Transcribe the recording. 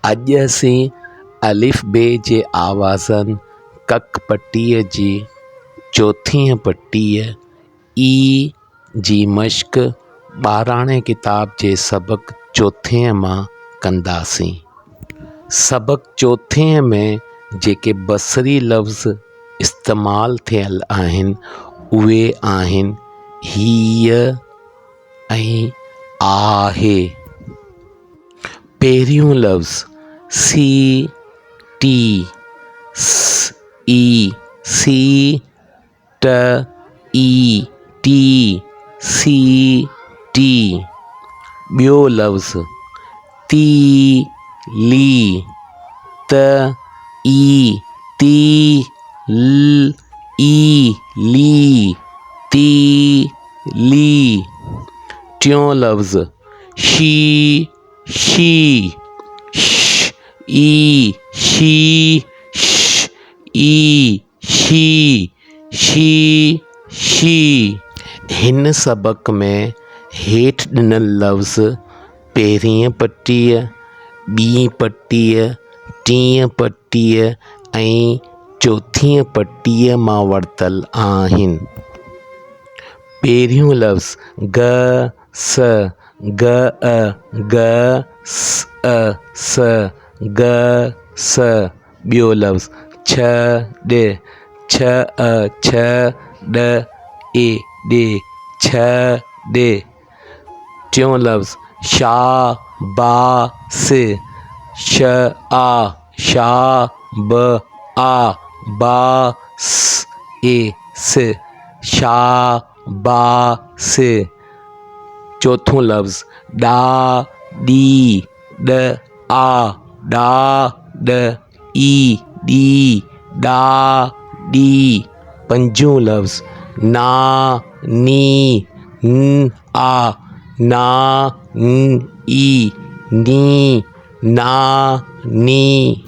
अॼु असीं अलिफ बे जे आवाज़नि कक पटीअ जी चोथीं पटीअ ई जी मश्क ॿाराणे किताब जे सबक़ चोथें मां कंदासीं। सबक़ चोथें में जेके बसरी लफ़्ज़ इस्तेमालु थियल आहिनि उहे आहिनि हीअ ऐं आहे। पहिरियों लफ़्ज़ सी टी स ई सी ट ई टी सी टी। ॿियो लफ़्ज़ ती ली त ई ती ल ई ली ती ली। टियों लफ़्ज़ शी शी श ई शी श ई शी शी शी। हिन सबक़ में हेठि ॾिनल लफ़्ज़ पहिरीं पटीअ ॿीं पटीअ टीं पटीअ ऐं चोथीं पटीअ मां वरितल आहिनि। पहिरियों लफ़्ज़ ग स ग ग स ग स। ॿियो लफ़्ज़ छ ॾ छ ॾ ए छ ॾ। टियों लफ़्ज़ शा बा स श आ ब आ बा स ए स शा बा स। चौथों लफ़्ज़ ॾा ॾी ॾ आ ॾा ॾ ई ॾी ॾा ॾी। पंजों लफ़्ज़ ना नी न आ ना न ई नी ना नी।